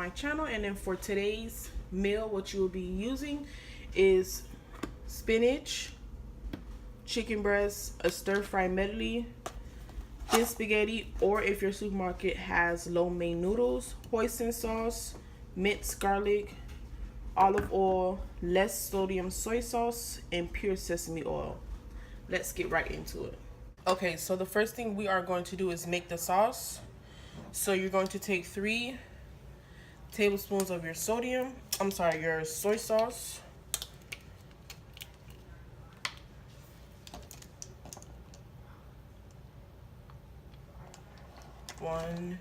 my channel. And then for today's meal, what you will be using is spinach, chicken breast, a stir-fry medley, thin spaghetti, or if your supermarket has lo mein noodles, hoisin sauce, minced garlic, olive oil, less sodium soy sauce, and pure sesame oil. Let's get right into it. Okay, so the first thing we are going to do is make the sauce. So you're going to take 3 tablespoons of your your soy sauce. One,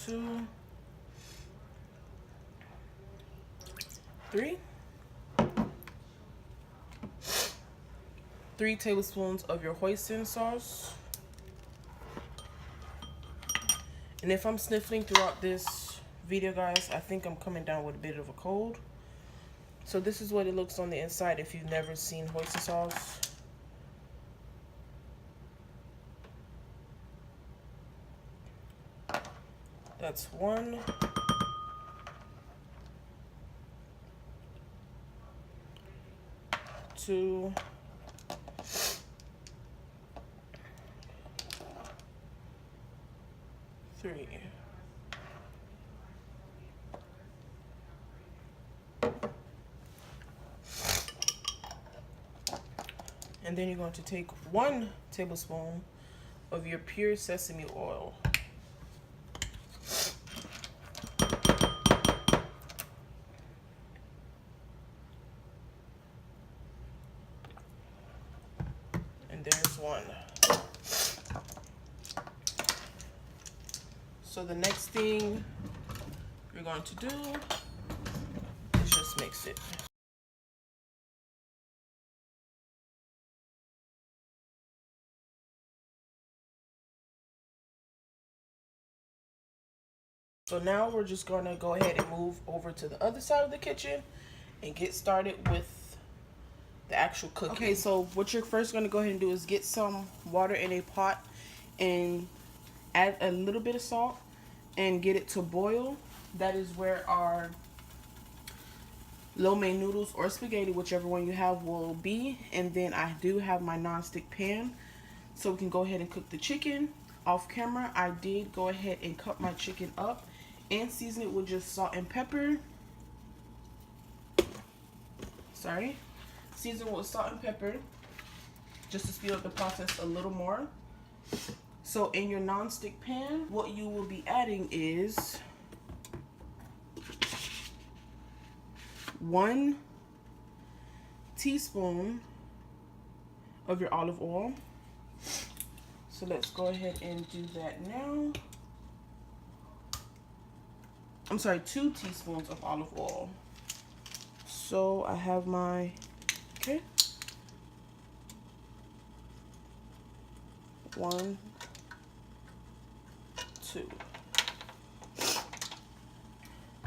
2, 3. 3 tablespoons of your hoisin sauce. And if I'm sniffling throughout this video, guys, I think I'm coming down with a bit of a cold. So this is what it looks on the inside if you've never seen hoisin sauce. That's 1. 2. 3. And then you're going to take 1 tablespoon of your pure sesame oil. And there's 1. So the next thing you're going to do is just mix it. So now we're just going to go ahead and move over to the other side of the kitchen and get started with the actual cooking. Okay, so what you're first going to go ahead and do is get some water in a pot and add a little bit of salt and get it to boil. That is where our lo mein noodles or spaghetti, whichever one you have, will be. And then I do have my non-stick pan, so we can go ahead and cook the chicken. Off camera, I did go ahead and cut my chicken up and season it with just salt and pepper. Season with salt and pepper just to speed up the process a little more. So in your non-stick pan, what you will be adding is 1 teaspoon of your olive oil. So let's go ahead and do that now. I'm sorry, 2 teaspoons of olive oil. So I have my, okay. 1, 2.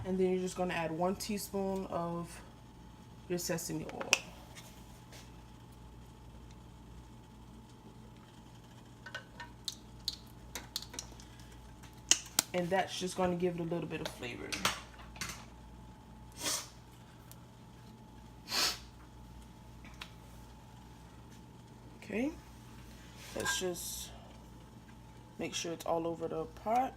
And then you're just going to add 1 teaspoon of your sesame oil. And that's just going to give it a little bit of flavor. Okay. Let's just make sure it's all over the pot.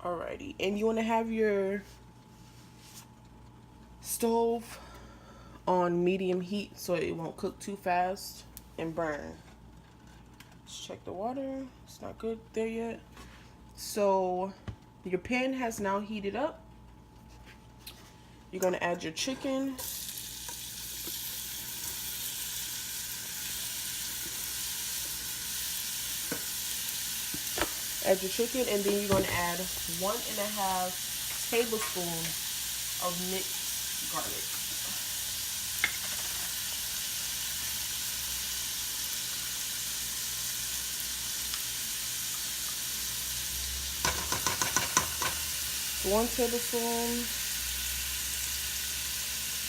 Alrighty, and you want to have your stove on medium heat so it won't cook too fast and burn. Let's check the water. It's not good there yet. So your pan has now heated up. You're going to add your chicken. Add your chicken, and then you're going to add 1.5 tablespoons of minced garlic. So 1 tablespoon.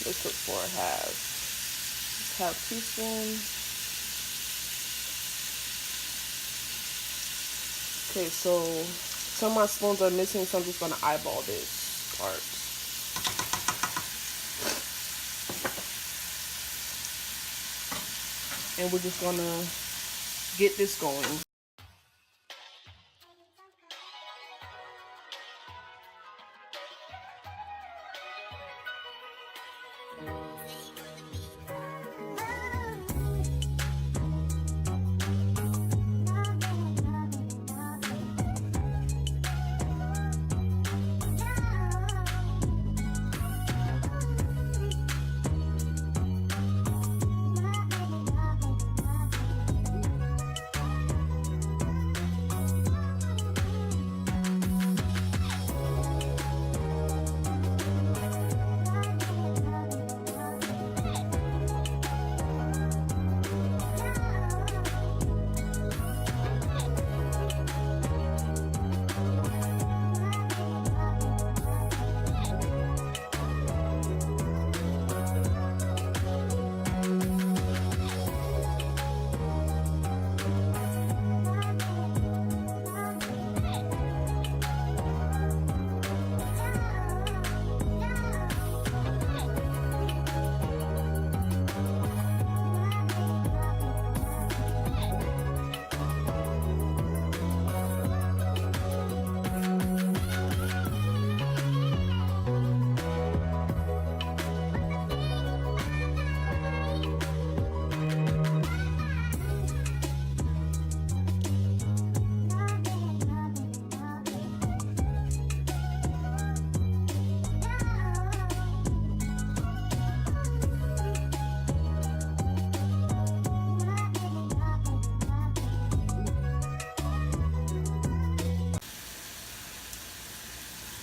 Let's look for a half teaspoon. Okay, so some of my spoons are missing, so I'm just gonna eyeball this part. And we're just gonna get this going.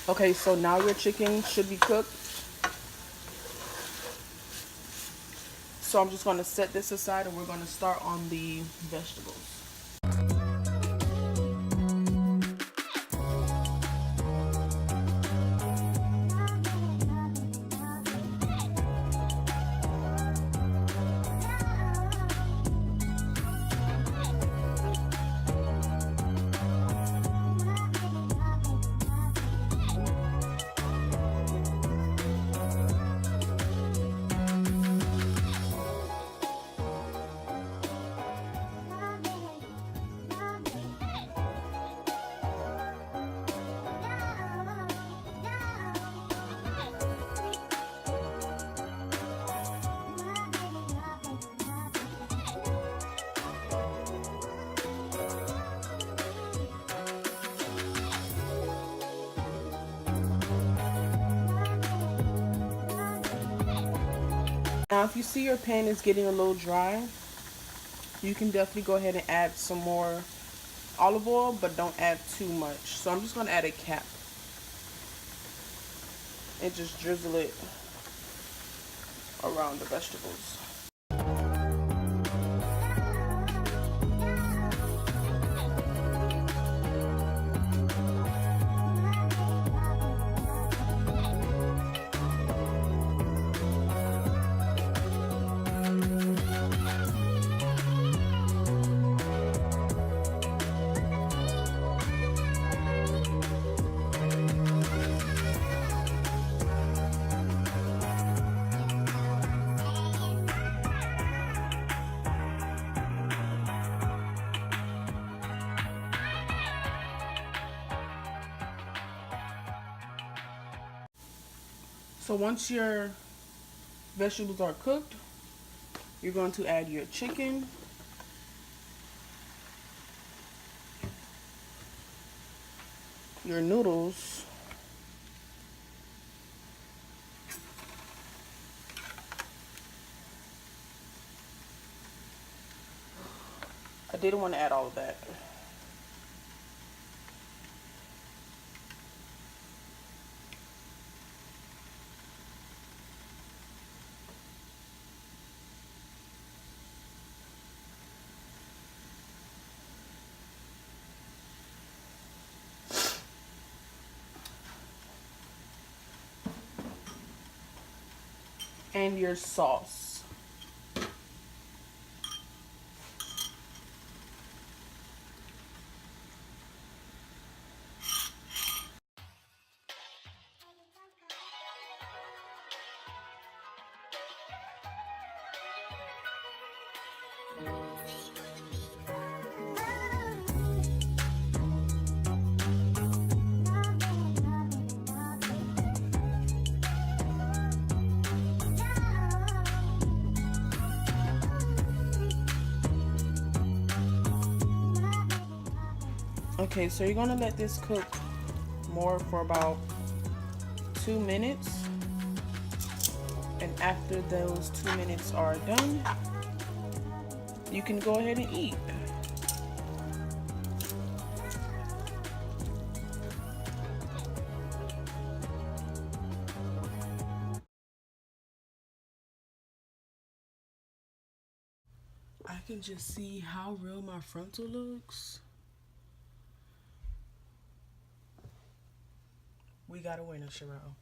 Okay, so now your chicken should be cooked. So I'm just going to set this aside and we're going to start on the vegetables. Now, if you see your pan is getting a little dry, you can definitely go ahead and add some more olive oil, but don't add too much. So I'm just going to add a cap and just drizzle it around the vegetables. So once your vegetables are cooked, you're going to add your chicken, your noodles, I didn't want to add all of that. And your sauce. Okay, so you're gonna let this cook more for about 2 minutes. And after those 2 minutes are done, you can go ahead and eat. I can just see how real my frontal looks. We got a winner, Sherelle.